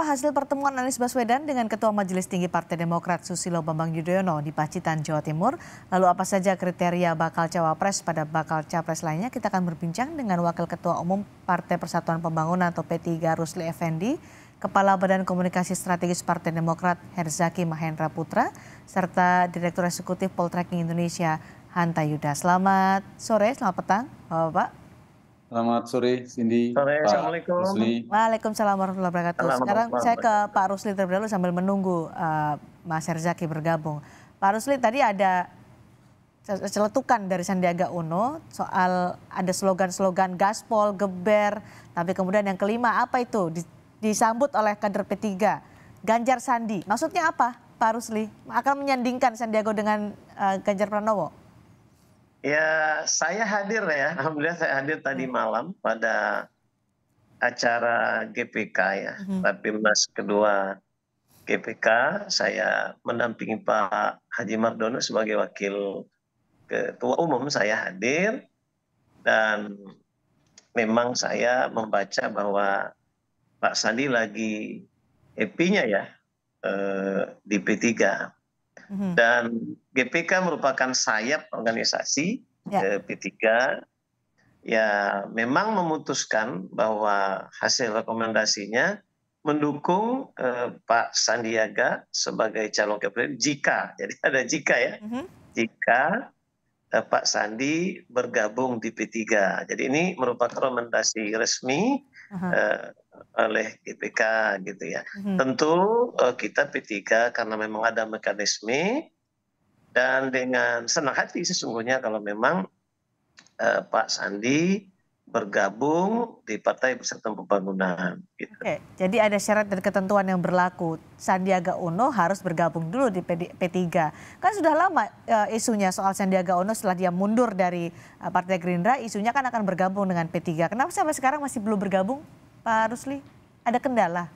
Apa hasil pertemuan Anies Baswedan dengan Ketua Majelis Tinggi Partai Demokrat Susilo Bambang Yudhoyono di Pacitan, Jawa Timur? Lalu apa saja kriteria bakal cawapres pada bakal capres lainnya? Kita akan berbincang dengan Wakil Ketua Umum Partai Persatuan Pembangunan atau P3 Rusli Effendi, Kepala Badan Komunikasi Strategis Partai Demokrat Herzaki Mahendra Putra, serta Direktur Eksekutif Poltreking Indonesia Hanta Yuda. Selamat sore, selamat petang, Bapak-Bapak. Selamat sore, Cindy, Sore, Pak Assalamualaikum. Rusli. Waalaikumsalam warahmatullahi wabarakatuh. Sekarang saya ke Assalamualaikum. Pak Rusli terlebih dahulu sambil menunggu Mas Herzaki bergabung. Pak Rusli, tadi ada celetukan dari Sandiaga Uno soal ada slogan-slogan gaspol, geber, tapi kemudian yang kelima apa itu disambut oleh kader P3, Ganjar Sandi. Maksudnya apa, Pak Rusli? Akan menyandingkan Sandiaga dengan Ganjar Pranowo? Ya, saya hadir ya. Alhamdulillah saya hadir tadi malam pada acara GPK ya, Rapimnas kedua GPK. Saya mendampingi Pak Haji Mardiono sebagai Wakil Ketua Umum, saya hadir. Dan memang saya membaca bahwa Pak Sandi lagi happy-nya ya di P3. Dan GPK merupakan sayap organisasi P3 ya, memang memutuskan bahwa hasil rekomendasinya mendukung Pak Sandiaga sebagai calon kepala jika, jadi ada jika ya, jika Pak Sandi bergabung di P3. Jadi ini merupakan rekomendasi resmi oleh GPK gitu ya. Tentu kita P3 karena memang ada mekanisme dan dengan senang hati sesungguhnya kalau memang Pak Sandi bergabung di Partai Persatuan Pembangunan. Gitu. Oke, jadi ada syarat dan ketentuan yang berlaku. Sandiaga Uno harus bergabung dulu di P3. Kan sudah lama isunya soal Sandiaga Uno setelah dia mundur dari Partai Gerindra, isunya kan akan bergabung dengan P3. Kenapa sampai sekarang masih belum bergabung, Pak Rusli? Ada kendala?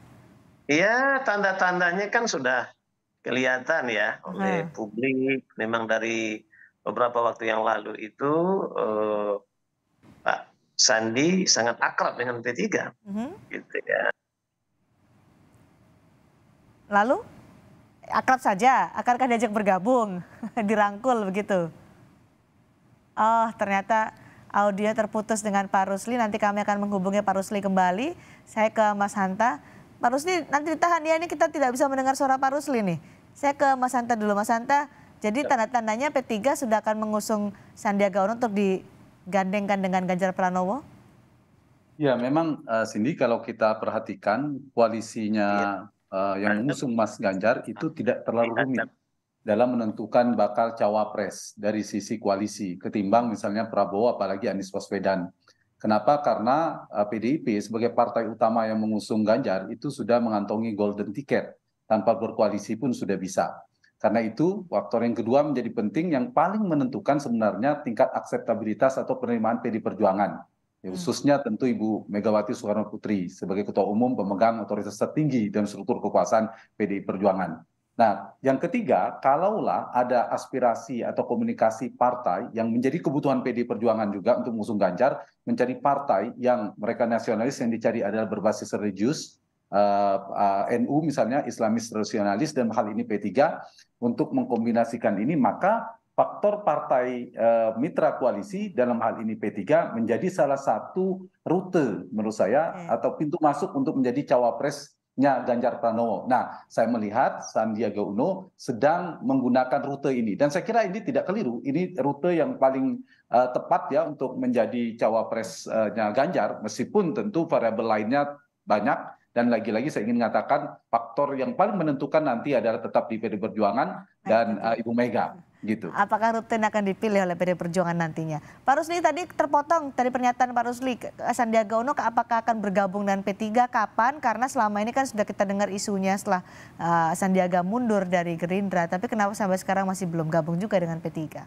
Iya, tanda-tandanya kan sudah kelihatan ya oleh publik. Memang dari beberapa waktu yang lalu itu Pak Sandi sangat akrab dengan P3, gitu ya. Lalu akrab saja, akankah diajak bergabung, dirangkul begitu? Oh, ternyata audio terputus dengan Pak Rusli. Nanti kami akan menghubungi Pak Rusli kembali. Saya ke Mas Hanta. Pak Rusli nanti ditahan ya, ini kita tidak bisa mendengar suara Pak Rusli nih. Saya ke Mas Hanta dulu, Mas Hanta. Jadi tanda-tandanya P3 sudah akan mengusung Sandiaga Uno untuk digandengkan dengan Ganjar Pranowo? Ya, memang Cindy, kalau kita perhatikan koalisinya yang mengusung Mas Ganjar itu tidak terlalu rumit dalam menentukan bakal cawapres dari sisi koalisi ketimbang misalnya Prabowo apalagi Anies Baswedan. Kenapa? Karena PDIP sebagai partai utama yang mengusung Ganjar itu sudah mengantongi golden ticket, tanpa berkoalisi pun sudah bisa. Karena itu faktor yang kedua menjadi penting, yang paling menentukan sebenarnya tingkat akseptabilitas atau penerimaan PD Perjuangan. Khususnya tentu Ibu Megawati Soekarno Putri sebagai Ketua Umum pemegang otoritas tertinggi dan struktur kekuasaan PDI Perjuangan. Nah, yang ketiga, kalaulah ada aspirasi atau komunikasi partai yang menjadi kebutuhan PDI Perjuangan juga untuk mengusung Ganjar, mencari partai yang mereka nasionalis yang dicari adalah berbasis religius, NU misalnya, Islamis rasionalis, dan hal ini P3, untuk mengkombinasikan ini, maka faktor partai mitra koalisi dalam hal ini P3 menjadi salah satu rute menurut saya atau pintu masuk untuk menjadi cawapresnya Ganjar Pranowo. Nah, saya melihat Sandiaga Uno sedang menggunakan rute ini dan saya kira ini tidak keliru. Ini rute yang paling tepat ya untuk menjadi cawapresnya Ganjar, meskipun tentu variabel lainnya banyak. Dan lagi-lagi saya ingin mengatakan faktor yang paling menentukan nanti adalah tetap di PD Perjuangan dan Ibu Mega. Gitu. Apakah rutin akan dipilih oleh PD Perjuangan nantinya? Pak Rusli, tadi terpotong dari pernyataan Pak Rusli, Sandiaga Uno apakah akan bergabung dengan P3, kapan? Karena selama ini kan sudah kita dengar isunya setelah Sandiaga mundur dari Gerindra, tapi kenapa sampai sekarang masih belum gabung juga dengan P3?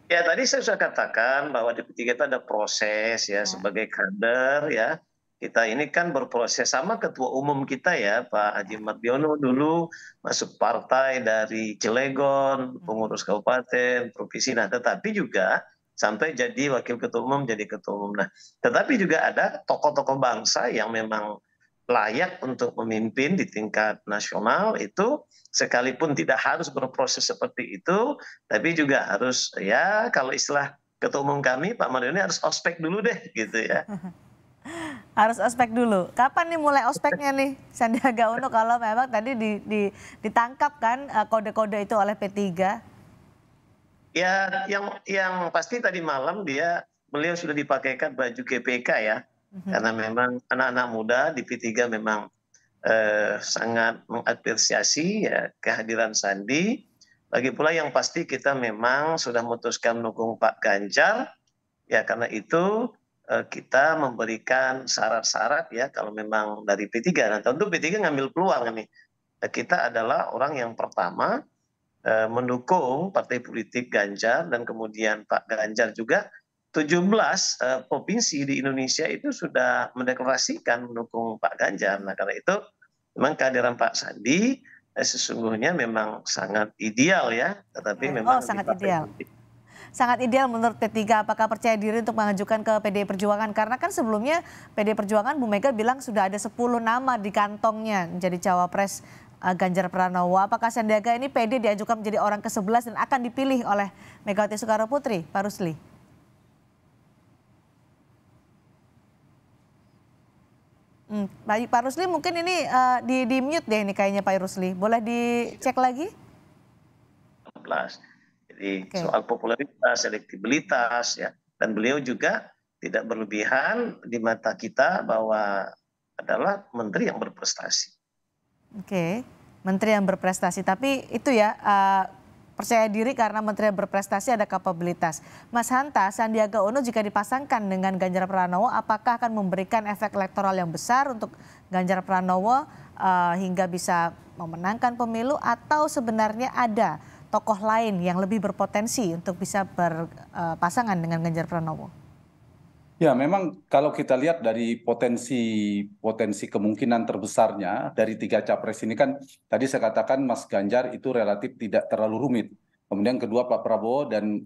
Ya, tadi saya sudah katakan bahwa di P3 itu ada proses ya, sebagai kader ya. Kita ini kan berproses sama ketua umum kita ya, Pak Haji Mardiono dulu masuk partai dari Cilegon, pengurus kabupaten, provinsi, nah tetapi juga sampai jadi wakil ketua umum, jadi ketua umum. Nah, tetapi juga ada tokoh-tokoh bangsa yang memang layak untuk memimpin di tingkat nasional itu sekalipun tidak harus berproses seperti itu, tapi juga harus ya kalau istilah Ketua Umum kami Pak Mardiono harus ospek dulu deh gitu ya. Harus ospek dulu. Kapan nih mulai ospeknya nih Sandiaga Uno kalau memang tadi ditangkap kan kode-kode itu oleh P3? Ya, yang pasti tadi malam beliau sudah dipakaikan baju GPK ya, karena memang anak-anak muda di P3 memang sangat mengapresiasi ya kehadiran Sandi. Lagi pula yang pasti kita memang sudah memutuskan mendukung Pak Ganjar, ya karena itu kita memberikan syarat-syarat ya kalau memang dari P3. Nah tentu P3 ngambil peluang nih. Kita adalah orang yang pertama mendukung partai politik Ganjar dan kemudian Pak Ganjar juga 17 provinsi di Indonesia itu sudah mendeklarasikan mendukung Pak Ganjar. Nah karena itu memang kehadiran Pak Sandi sesungguhnya memang sangat ideal ya, tetapi memang sangat ideal. Sangat ideal menurut P3. Apakah percaya diri untuk mengajukan ke PDI Perjuangan? Karena kan sebelumnya PDI Perjuangan Bu Mega bilang sudah ada 10 nama di kantongnya menjadi cawapres Ganjar Pranowo. Apakah Sandiaga ini pede diajukan menjadi orang ke-11 dan akan dipilih oleh Megawati Soekarno Putri, Pak Rusli? Pak Rusli mungkin ini di mute deh ini kayaknya Pak Rusli. Boleh dicek lagi? Jadi soal popularitas, elektibilitas ya, dan beliau juga tidak berlebihan di mata kita bahwa adalah menteri yang berprestasi. Oke, menteri yang berprestasi. Tapi itu ya percaya diri karena menteri yang berprestasi ada kapabilitas. Mas Hanta, Sandiaga Uno jika dipasangkan dengan Ganjar Pranowo, apakah akan memberikan efek elektoral yang besar untuk Ganjar Pranowo hingga bisa memenangkan pemilu, atau sebenarnya ada tokoh lain yang lebih berpotensi untuk bisa berpasangan dengan Ganjar Pranowo? Ya, memang kalau kita lihat dari potensi kemungkinan terbesarnya dari 3 capres ini kan tadi saya katakan Mas Ganjar itu relatif tidak terlalu rumit. Kemudian kedua Pak Prabowo dan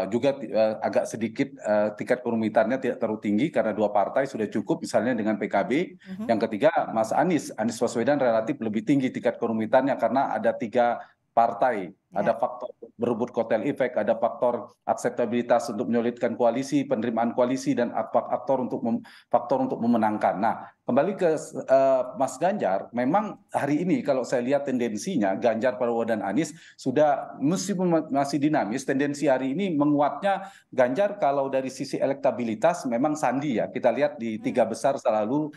juga agak sedikit tingkat kerumitannya tidak terlalu tinggi karena 2 partai sudah cukup misalnya dengan PKB. Yang ketiga Mas Anies Baswedan relatif lebih tinggi tingkat kerumitannya karena ada 3 partai. Ada faktor berebut kotel efek, ada faktor akseptabilitas untuk menyulitkan koalisi, penerimaan koalisi, dan faktor untuk memenangkan. Nah, kembali ke Mas Ganjar, memang hari ini kalau saya lihat tendensinya Ganjar, Prabowo, dan Anies sudah masih dinamis. Tendensi hari ini menguatnya Ganjar kalau dari sisi elektabilitas memang Sandi ya. Kita lihat di 3 besar selalu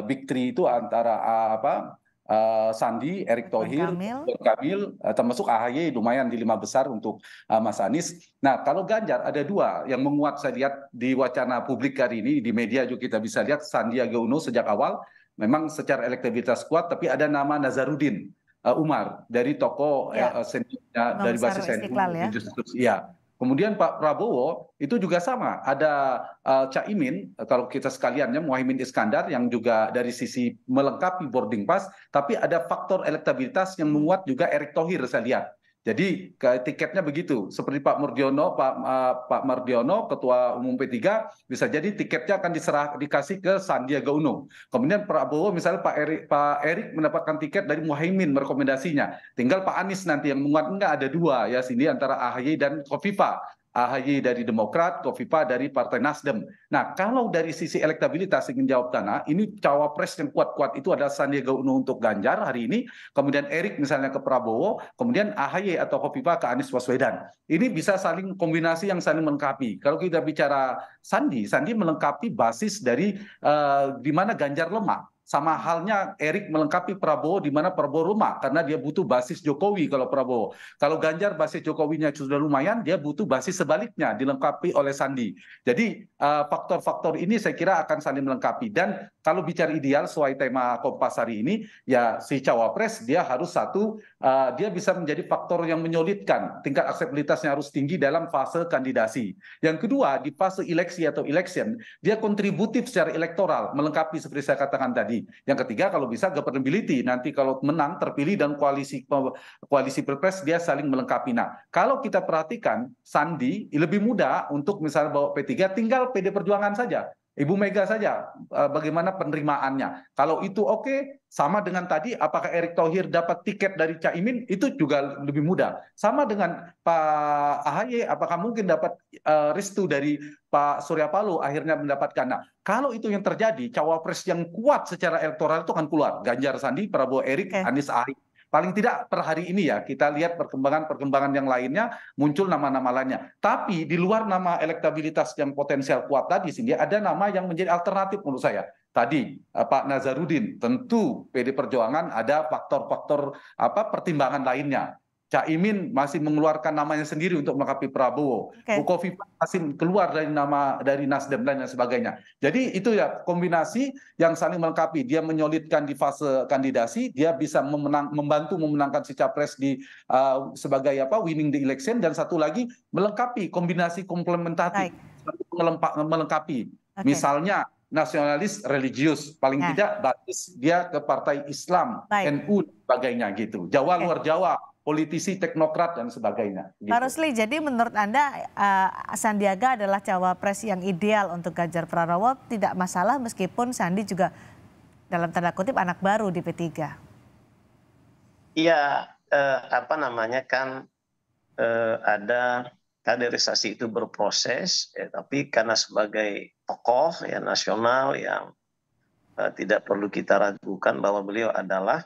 Big Three itu antara Sandi, Erick Thohir, Ridwan Kamil, termasuk AHY lumayan di 5 besar untuk Mas Anies. Nah kalau Ganjar ada 2 yang menguat saya lihat di wacana publik hari ini, di media juga kita bisa lihat Sandiaga Uno sejak awal memang secara elektabilitas kuat, tapi ada nama Nazarudin Umar dari tokoh seniornya dari basis NU. Ya. Kemudian Pak Prabowo itu juga sama, ada Caimin, kalau kita sekaliannya Muhaimin Iskandar yang juga dari sisi melengkapi boarding pass, tapi ada faktor elektabilitas yang menguat juga Erick Thohir saya lihat. Jadi tiketnya begitu, seperti Pak Mardiono, Ketua Umum P3, bisa jadi tiketnya akan dikasih ke Sandiaga Uno. Kemudian Prabowo misalnya Pak Erik mendapatkan tiket dari Muhaimin merekomendasinya. Tinggal Pak Anies nanti yang menguat, enggak ada 2 ya sini antara AHY dan Kofifa. AHY dari Demokrat, Kofifa dari Partai Nasdem. Nah, kalau dari sisi elektabilitas ingin jawab Tana, ini cawapres yang kuat-kuat itu adalah Sandiaga Uno untuk Ganjar hari ini, kemudian Erik misalnya ke Prabowo, kemudian AHY atau Kofifa ke Anies Baswedan. Ini bisa saling kombinasi yang saling melengkapi. Kalau kita bicara Sandi melengkapi basis dari di mana Ganjar lemah. Sama halnya Erik melengkapi Prabowo di mana Prabowo lemah karena dia butuh basis Jokowi kalau Prabowo. Kalau Ganjar basis Jokowinya sudah lumayan, dia butuh basis sebaliknya dilengkapi oleh Sandi. Jadi faktor-faktor ini saya kira akan saling melengkapi. Dan kalau bicara ideal sesuai tema Kompas hari ini, ya si cawapres dia harus dia bisa menjadi faktor yang menyulitkan, tingkat akseptabilitasnya harus tinggi dalam fase kandidasi. Yang kedua di fase election, dia kontributif secara elektoral melengkapi seperti saya katakan tadi. Yang ketiga kalau bisa governability, nanti kalau menang terpilih dan koalisi pilpres dia saling melengkapi. Nah kalau kita perhatikan Sandi lebih mudah untuk misalnya bawa P3, tinggal PD Perjuangan saja. Ibu Mega saja bagaimana penerimaannya. Kalau itu oke, sama dengan tadi apakah Erick Thohir dapat tiket dari Caimin itu juga lebih mudah. Sama dengan Pak AHY apakah mungkin dapat restu dari Pak Surya Paloh akhirnya mendapatkan. Nah, kalau itu yang terjadi, cawapres yang kuat secara elektoral itu akan keluar. Ganjar Sandi, Prabowo Erik, Oke. Anies Ahy. Paling tidak per hari ini ya, kita lihat perkembangan-perkembangan yang lainnya, muncul nama-nama lainnya. Tapi di luar nama elektabilitas yang potensial kuat tadi, sini ada nama yang menjadi alternatif menurut saya. Tadi Pak Nazarudin, tentu PD Perjuangan ada faktor-faktor pertimbangan lainnya. Caimin masih mengeluarkan namanya sendiri untuk melengkapi Prabowo. Oke. Bukovifa masih keluar dari nama dari Nasdem dan sebagainya. Jadi itu ya kombinasi yang saling melengkapi. Dia menyolidkan di fase kandidasi, dia bisa membantu memenangkan si capres di sebagai winning the election, dan satu lagi melengkapi kombinasi komplementatif, melengkapi. Oke. Misalnya nasionalis religius, paling Nah. tidak basis dia ke partai Islam, Baik. NU, sebagainya gitu. Jawa Oke. luar Jawa, politisi teknokrat dan sebagainya. Gitu. Pak Rusli, jadi menurut Anda Sandiaga adalah cawapres yang ideal untuk Ganjar Pranowo, tidak masalah meskipun Sandi juga dalam tanda kutip anak baru di P3. Iya, ada kaderisasi itu berproses, tapi karena sebagai tokoh ya nasional yang tidak perlu kita ragukan bahwa beliau adalah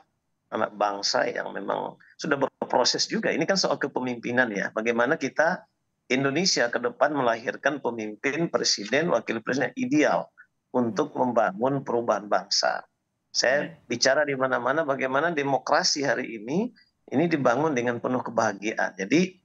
anak bangsa yang memang sudah berproses juga. Ini kan soal kepemimpinan ya. Bagaimana kita Indonesia ke depan melahirkan pemimpin, presiden, wakil presiden ideal untuk membangun perubahan bangsa. Saya bicara di mana-mana bagaimana demokrasi hari ini dibangun dengan penuh kebahagiaan. Jadi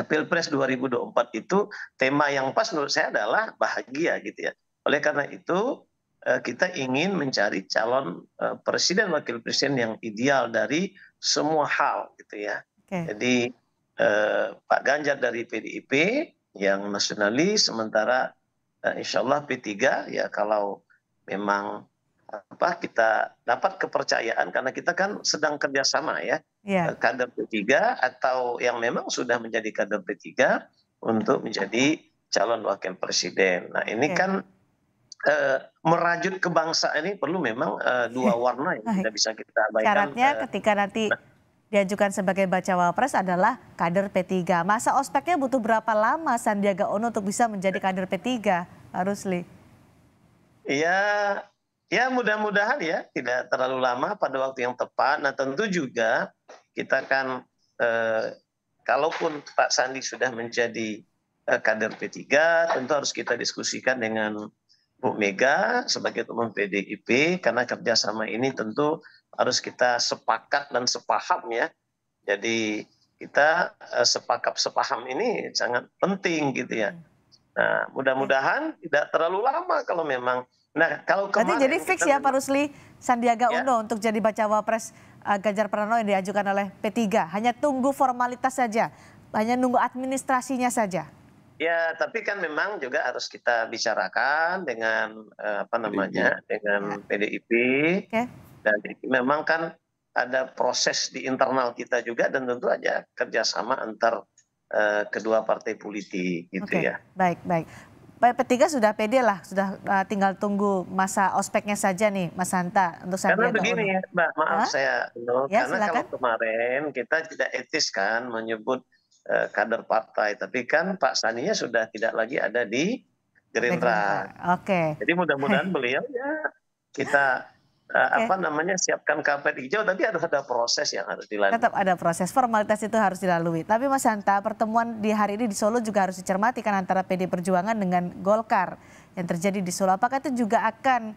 Pilpres 2024 itu tema yang pas menurut saya adalah bahagia gitu ya. Oleh karena itu kita ingin mencari calon presiden wakil presiden yang ideal dari semua hal gitu ya. Oke. Jadi Pak Ganjar dari PDIP yang nasionalis, sementara insya Allah P3 ya kalau memang kita dapat kepercayaan karena kita kan sedang kerjasama ya. Iya. Kader P3 atau yang memang sudah menjadi kader P3 untuk menjadi calon wakil presiden. Nah ini Oke. kan merajut kebangsaan ini perlu memang dua warna yang tidak bisa kita abaikan. Syaratnya ketika nanti diajukan sebagai bacawa pres adalah kader P3. Masa ospeknya butuh berapa lama Sandiaga Uno untuk bisa menjadi kader P3, Pak Rusli? Ya mudah-mudahan ya tidak terlalu lama pada waktu yang tepat. Nah tentu juga kita kan kalaupun Pak Sandi sudah menjadi kader P3 tentu harus kita diskusikan dengan Bu Mega sebagai teman PDIP karena kerjasama ini tentu harus kita sepakat dan sepaham ya. Jadi kita sepaham ini sangat penting gitu ya. Nah mudah-mudahan tidak terlalu lama kalau memang. Nah kalau kemarin. Berarti jadi fix ya Pak Rusli Sandiaga Ya. Uno untuk jadi bacawa pres Ganjar Pranowo yang diajukan oleh P3. Hanya tunggu formalitas saja, hanya nunggu administrasinya saja. Ya, tapi kan memang juga harus kita bicarakan dengan dengan PDIP. Oke. Dan memang kan ada proses di internal kita juga dan tentu aja kerjasama antar kedua partai politik gitu Oke. ya. Baik. P3 sudah pede lah, sudah tinggal tunggu masa ospeknya saja nih, Mas Hanta untuk Karena Sandiaga begini Uno. ya, Mbak, maaf Ya, karena silakan. kalau kemarin kita tidak etis kan menyebut kader partai, tapi kan Pak Saninya sudah tidak lagi ada di Gerindra. Oke. Jadi mudah-mudahan beliau ya kita siapkan karpet hijau, tapi harus ada proses yang harus dilalui. Tetap ada proses, formalitas itu harus dilalui. Tapi Mas Hanta, pertemuan di hari ini di Solo juga harus dicermati kan antara PD Perjuangan dengan Golkar yang terjadi di Solo. Apakah itu juga akan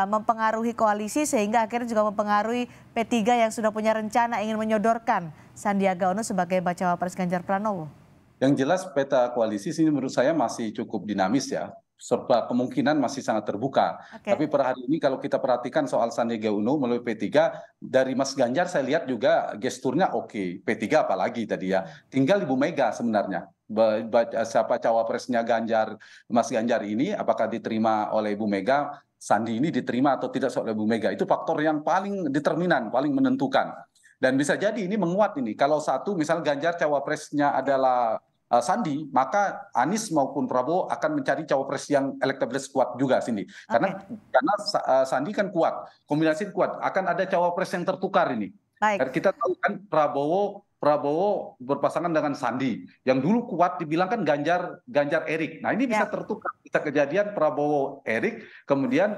mempengaruhi koalisi sehingga akhirnya juga mempengaruhi P3 yang sudah punya rencana ingin menyodorkan Sandiaga Uno sebagai bacawa pres Ganjar Pranowo? Yang jelas peta koalisi sini menurut saya masih cukup dinamis ya. Serba kemungkinan masih sangat terbuka. Oke. Tapi per hari ini kalau kita perhatikan soal Sandiaga Uno melalui P3, dari Mas Ganjar saya lihat juga gesturnya oke. P3 apalagi tadi ya. Tinggal Ibu Mega sebenarnya. Siapa cawapresnya Ganjar, Mas Ganjar ini, apakah diterima oleh Ibu Mega, Sandi ini diterima atau tidak oleh Ibu Mega. Itu faktor yang paling determinan, paling menentukan. Dan bisa jadi ini menguat ini. Kalau satu misal Ganjar cawapresnya adalah Sandi, maka Anies maupun Prabowo akan mencari cawapres yang elektabilitas kuat juga, Cindy. Karena Sandi kan kuat, kombinasi kuat, akan ada cawapres yang tertukar ini. Baik. Dan kita tahu kan Prabowo berpasangan dengan Sandi, yang dulu kuat dibilang kan Ganjar Erik. Nah ini bisa tertukar, bisa kejadian Prabowo Erik, kemudian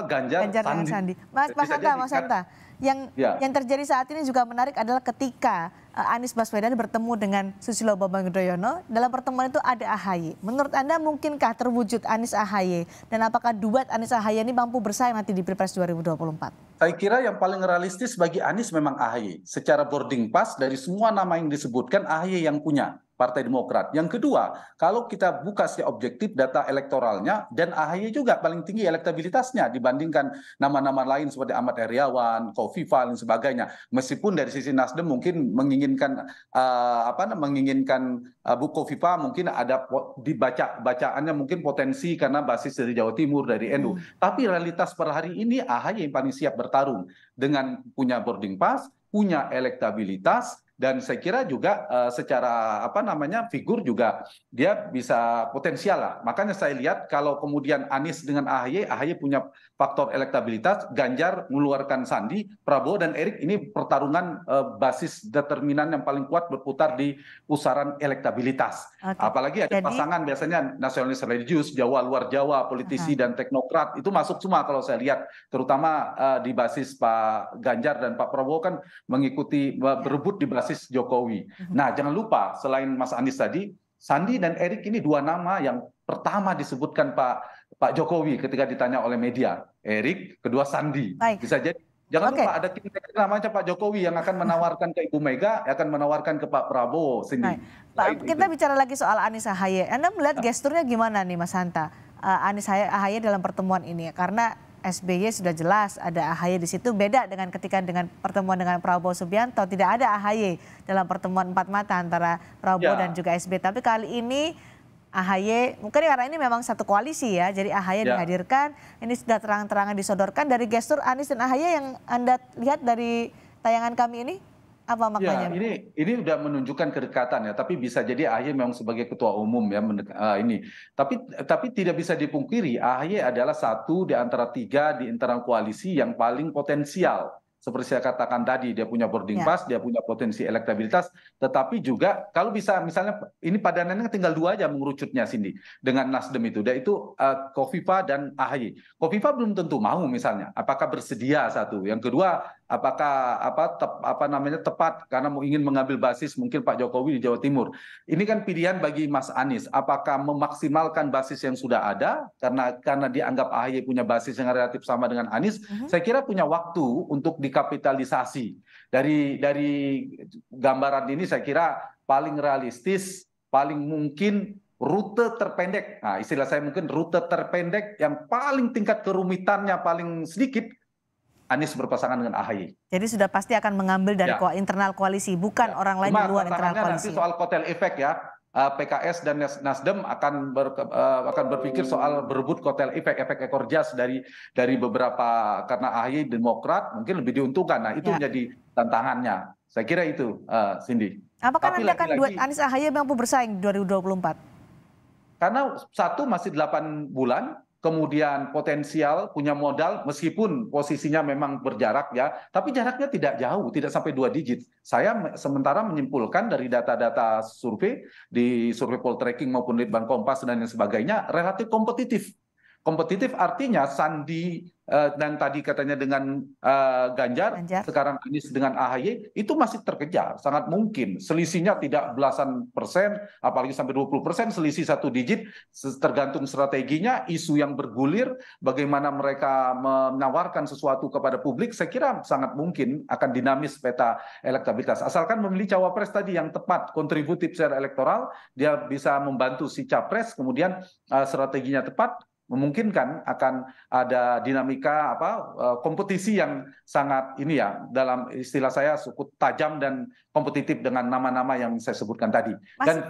Ganjar Sandi. Mas Hanta, yang terjadi saat ini juga menarik adalah ketika Anies Baswedan bertemu dengan Susilo Bambang Yudhoyono. Dalam pertemuan itu ada AHY. Menurut Anda mungkinkah terwujud Anies AHY? Dan apakah duet Anies AHY ini mampu bersaing nanti di Pilpres 2024? Saya kira yang paling realistis bagi Anies memang AHY. Secara boarding pass dari semua nama yang disebutkan, AHY yang punya Partai Demokrat. Yang kedua, kalau kita buka secara objektif data elektoralnya, dan AHY juga paling tinggi elektabilitasnya dibandingkan nama-nama lain seperti Ahmad Heriawan, Khofifah dan sebagainya. Meskipun dari sisi Nasdem mungkin menginginkan Bu Khofifah mungkin ada bacaannya mungkin potensi karena basis dari Jawa Timur, dari NU. Tapi realitas per hari ini AHY yang paling siap bertarung dengan punya boarding pass, punya elektabilitas, dan saya kira juga secara figur juga dia bisa potensial lah. Makanya saya lihat kalau kemudian Anies dengan AHY punya faktor elektabilitas, Ganjar mengeluarkan Sandi, Prabowo dan Erik, ini pertarungan basis determinan yang paling kuat berputar di pusaran elektabilitas. Apalagi ada pasangan biasanya nasionalis religius, Jawa luar Jawa, politisi dan teknokrat, itu masuk semua kalau saya lihat, terutama di basis Pak Ganjar dan Pak Prabowo kan mengikuti berebut di basis Jokowi. Nah, jangan lupa selain Mas Anies tadi, Sandi dan Erik ini dua nama yang pertama disebutkan Pak Jokowi ketika ditanya oleh media. Erik, kedua Sandi. Bisa jadi. Jangan lupa ada namanya Pak Jokowi yang akan menawarkan ke Ibu Mega, akan menawarkan ke Pak Prabowo. Pak, kita bicara lagi soal Anies AHY. Anda melihat gesturnya gimana nih Mas Hanta? Anies AHY dalam pertemuan ini, karena SBY sudah jelas ada AHY di situ, beda dengan ketika dengan pertemuan dengan Prabowo Subianto, tidak ada AHY dalam pertemuan empat mata antara Prabowo dan juga SBY. Tapi kali ini AHY, mungkin karena ini memang satu koalisi ya, jadi AHY dihadirkan, ini sudah terang-terangan disodorkan. Dari gestur Anies dan AHY yang Anda lihat dari tayangan kami ini, apa maknanya? Ya, ini udah menunjukkan kedekatan ya, tapi bisa jadi AHY memang sebagai ketua umum ya ini. Tapi tidak bisa dipungkiri AHY adalah satu di antara tiga di internal koalisi yang paling potensial. Seperti saya katakan tadi, dia punya boarding pass, dia punya potensi elektabilitas, tetapi juga kalau bisa misalnya ini padanannya tinggal dua aja mengerucutnya Cindy dengan Nasdem itu, yaitu Khofifah dan AHY. Khofifah belum tentu mau misalnya, apakah bersedia satu. Yang kedua, apakah tepat karena ingin mengambil basis mungkin Pak Jokowi di Jawa Timur. Ini kan pilihan bagi Mas Anies, apakah memaksimalkan basis yang sudah ada karena dianggap AHY punya basis yang relatif sama dengan Anies. Saya kira punya waktu untuk dikapitalisasi. Dari gambaran ini saya kira paling realistis, paling mungkin rute terpendek. Nah, istilah saya mungkin rute terpendek yang paling tingkat kerumitannya paling sedikit, Anies berpasangan dengan AHY. Jadi sudah pasti akan mengambil dari internal koalisi, bukan orang lain di luar internal koalisi. Nanti soal kotel efek ya, PKS dan Nasdem akan berpikir soal berebut kotel efek ekor jas dari beberapa, karena AHY Demokrat mungkin lebih diuntungkan. Nah itu menjadi tantangannya. Saya kira itu, Cindy. Apakah nanti akan duet Anies AHY mampu bersaing 2024? Karena satu masih 8 bulan. Kemudian potensial, punya modal, meskipun posisinya memang berjarak ya, tapi jaraknya tidak jauh, tidak sampai 2 digit. Saya sementara menyimpulkan dari data-data survei, di survei Poltreking maupun Litbang Kompas dan lain sebagainya, relatif kompetitif. Kompetitif artinya Sandi dan tadi katanya dengan Ganjar, sekarang Anies dengan AHY, itu masih terkejar, sangat mungkin. Selisihnya tidak belasan persen, apalagi sampai 20% selisih 1 digit, tergantung strateginya, isu yang bergulir, bagaimana mereka menawarkan sesuatu kepada publik, saya kira sangat mungkin akan dinamis peta elektabilitas. Asalkan memilih cawapres tadi yang tepat, kontributif secara elektoral, dia bisa membantu si capres, kemudian strateginya tepat, memungkinkan akan ada dinamika kompetisi yang sangat ini ya, dalam istilah saya cukup tajam dan kompetitif dengan nama-nama yang saya sebutkan tadi. Dan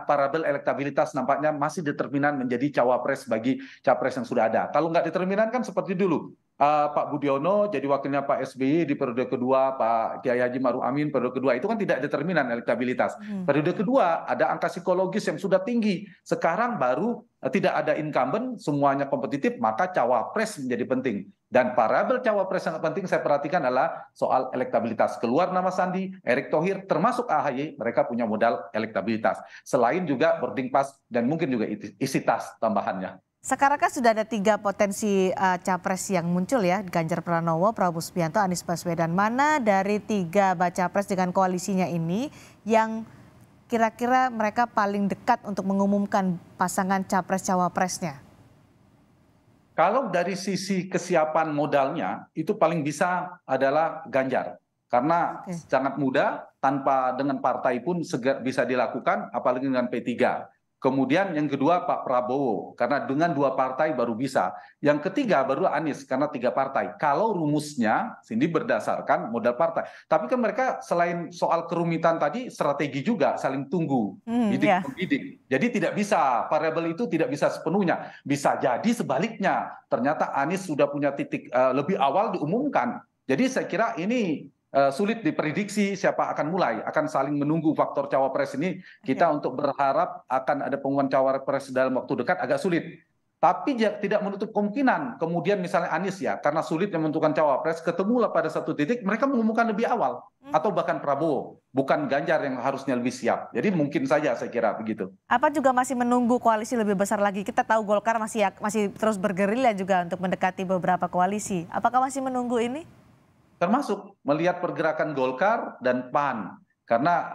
variabel elektabilitas nampaknya masih determinan menjadi cawapres bagi capres yang sudah ada. Kalau nggak determinan kan seperti dulu, Pak Budiono jadi wakilnya Pak SBY di periode kedua, Pak Kiai Haji Maruf Amin periode kedua, itu kan tidak determinan elektabilitas. Periode kedua ada angka psikologis yang sudah tinggi. Sekarang baru tidak ada incumbent, semuanya kompetitif, maka cawapres menjadi penting. Dan variabel cawapres yang penting saya perhatikan adalah soal elektabilitas. Keluar nama Sandi, Erick Thohir, termasuk AHY, mereka punya modal elektabilitas. Selain juga boarding pass dan mungkin juga isi tas tambahannya. Sekarang kan sudah ada 3 potensi capres yang muncul ya, Ganjar Pranowo, Prabowo Subianto, Anies Baswedan. Mana dari 3 baca pres dengan koalisinya ini yang kira-kira mereka paling dekat untuk mengumumkan pasangan capres-cawapresnya? Kalau dari sisi kesiapan modalnya, itu paling bisa adalah Ganjar. Karena sangat mudah, tanpa dengan partai pun bisa dilakukan, apalagi dengan P3. Kemudian yang kedua Pak Prabowo, karena dengan 2 partai baru bisa. Yang ketiga baru Anies, karena 3 partai. Kalau rumusnya, Cindy berdasarkan modal partai. Tapi kan mereka selain soal kerumitan tadi, strategi juga saling tunggu, bidik-membidik. Jadi tidak bisa, variabel itu tidak bisa sepenuhnya. Bisa jadi sebaliknya, ternyata Anies sudah punya titik lebih awal diumumkan. Jadi saya kira ini sulit diprediksi siapa akan mulai, akan saling menunggu faktor cawapres ini. Kita untuk berharap akan ada pengumuman cawapres dalam waktu dekat agak sulit. Tapi tidak menutup kemungkinan kemudian misalnya Anies ya, karena sulitnya menentukan cawapres, ketemulah pada satu titik mereka mengumumkan lebih awal. Atau bahkan Prabowo, bukan Ganjar yang harusnya lebih siap. Jadi mungkin saja saya kira begitu. Apa juga masih menunggu koalisi lebih besar lagi? Kita tahu Golkar masih terus bergerilya juga untuk mendekati beberapa koalisi. Apakah masih menunggu ini? Termasuk melihat pergerakan Golkar dan PAN. Karena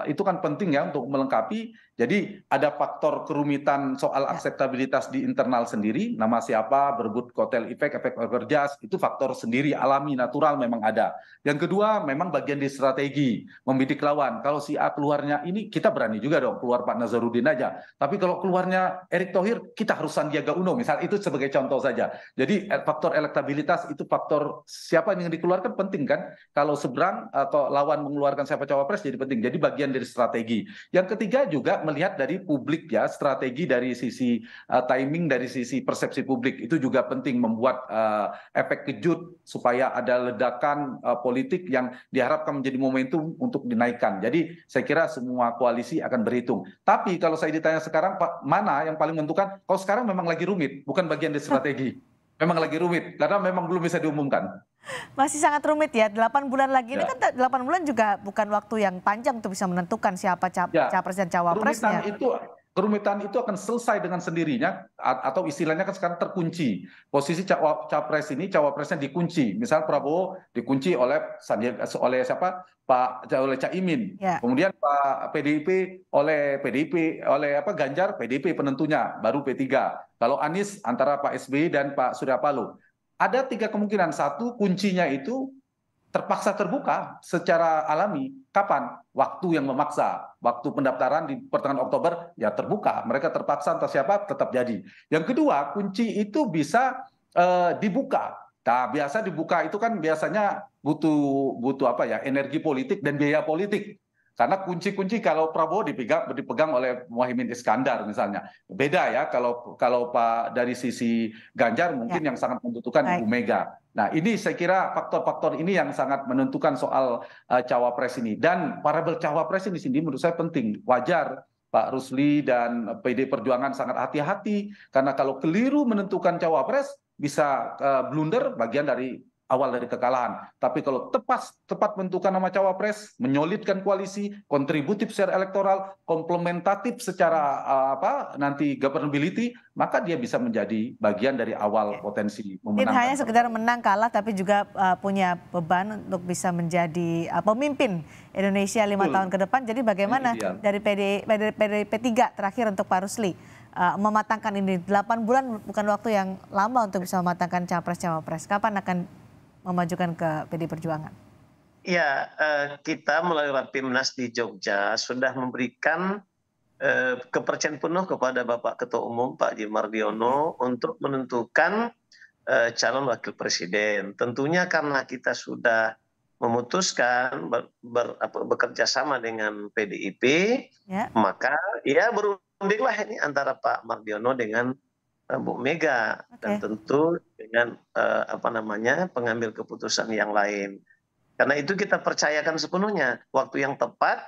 itu kan penting ya untuk melengkapi. Jadi ada faktor kerumitan soal akseptabilitas di internal sendiri. Nama siapa, berebut kotel efek orgerjas, itu faktor sendiri, alami, natural memang ada. Yang kedua memang bagian di strategi, membidik lawan. Kalau si A keluarnya ini, kita berani juga dong keluar Pak Nazarudin aja. Tapi kalau keluarnya Erick Thohir, kita harus Sandiaga Uno. Misal itu sebagai contoh saja. Jadi faktor elektabilitas itu faktor siapa yang dikeluarkan penting kan. Kalau seberang atau lawan mengeluarkan siapa cawapres jadi penting. Jadi bagian dari strategi. Yang ketiga juga melihat dari publik ya, strategi dari sisi timing, dari sisi persepsi publik itu juga penting, membuat efek kejut supaya ada ledakan politik yang diharapkan menjadi momentum untuk dinaikkan. Jadi saya kira semua koalisi akan berhitung. Tapi kalau saya ditanya sekarang Pak, mana yang paling menentukan? Kalau sekarang memang lagi rumit, bukan bagian dari strategi. Memang lagi rumit karena memang belum bisa diumumkan. Masih sangat rumit ya, 8 bulan lagi ini kan 8 bulan juga bukan waktu yang panjang untuk bisa menentukan siapa capres dan cawapresnya. Kerumitan itu akan selesai dengan sendirinya, atau istilahnya kan sekarang terkunci. Posisi capres ini, cawapresnya dikunci. Misal Prabowo dikunci oleh siapa? Oleh Caimin. Kemudian Pak PDIP oleh Ganjar, PDIP penentunya, baru P3. Kalau Anies antara Pak SBY dan Pak Surya Paloh. Ada 3 kemungkinan. Satu, kuncinya itu terpaksa terbuka secara alami. Kapan? Waktu yang memaksa. Waktu pendaftaran di pertengahan Oktober ya terbuka. Mereka terpaksa entah siapa tetap jadi. Yang kedua, kunci itu bisa dibuka. Nah, biasa dibuka itu kan biasanya butuh energi politik dan biaya politik. Karena kunci-kunci kalau Prabowo dipegang oleh Muhaimin Iskandar misalnya. Beda ya kalau Pak dari sisi Ganjar mungkin yang sangat membutuhkan Ibu Mega. Nah ini saya kira faktor-faktor ini yang sangat menentukan soal cawapres ini. Dan variabel cawapres ini menurut saya penting. Wajar Pak Rusli dan PD Perjuangan sangat hati-hati. Karena kalau keliru menentukan cawapres bisa blunder bagian dari awal dari kekalahan. Tapi kalau tepat menentukan nama cawapres, menyolidkan koalisi, kontributif secara elektoral, komplementatif secara nanti governability, maka dia bisa menjadi bagian dari awal potensi memenangkan. Tidak hanya sekedar menang kalah, tapi juga punya beban untuk bisa menjadi pemimpin Indonesia 5 tahun ke depan. Jadi bagaimana dari P3 terakhir untuk Pak Rusli mematangkan ini? 8 bulan bukan waktu yang lama untuk bisa mematangkan capres-cawapres. Kapan akan memajukan ke PD Perjuangan? Ya, kita melalui Rapimnas di Jogja sudah memberikan kepercayaan penuh kepada Bapak Ketua Umum Pak Haji Mardiono untuk menentukan calon wakil presiden. Tentunya karena kita sudah memutuskan bekerja sama dengan PDIP, maka ya berundinglah ini antara Pak Mardiono dengan Bu Mega dan tentu dengan pengambil keputusan yang lain. Karena itu kita percayakan sepenuhnya waktu yang tepat.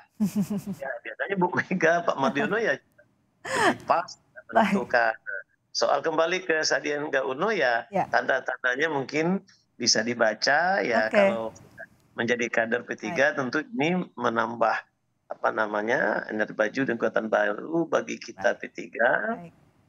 Ya biasanya Bu Mega, Pak Mardiono ya lebih pas menentukan. Soal kembali ke Sandiaga Uno ya tanda-tandanya mungkin bisa dibaca ya kalau menjadi kader P3 tentu ini menambah energi baju dan kekuatan baru bagi kita P3.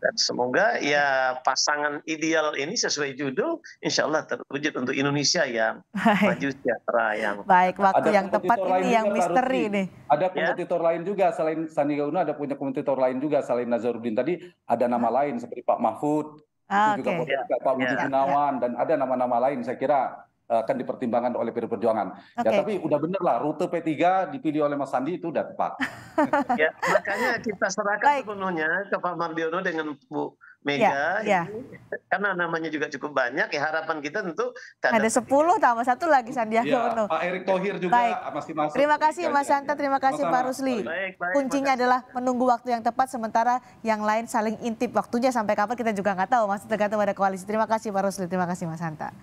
Dan semoga ya pasangan ideal ini sesuai judul insya Allah terwujud untuk Indonesia yang maju sejahtera yang waktu yang tepat ini yang misteri nih. Ada kompetitor lain juga selain Sandiaga Uno, ada punya kompetitor lain juga selain Nazarudin tadi, ada nama lain seperti Pak Mahfud, itu juga Pak Budi Gunawan, dan ada nama-nama lain saya kira akan dipertimbangkan oleh PD Perjuangan. Ya tapi udah bener lah, rute P3 dipilih oleh Mas Sandi itu udah tepat. Ya makanya kita serahkan sepenuhnya ke Pak Mardiono dengan Bu Mega, karena namanya juga cukup banyak ya, harapan kita tentu ada 10 tambah satu lagi Sandiaga Uno. Pak Erick Thohir juga masih masuk. Terima kasih Mas Hanta, terima kasih Pak Rusli. Kuncinya adalah menunggu waktu yang tepat, sementara yang lain saling intip waktunya sampai kapan kita juga nggak tahu, masih tergantung pada koalisi. Terima kasih Pak Rusli, terima kasih Mas Hanta.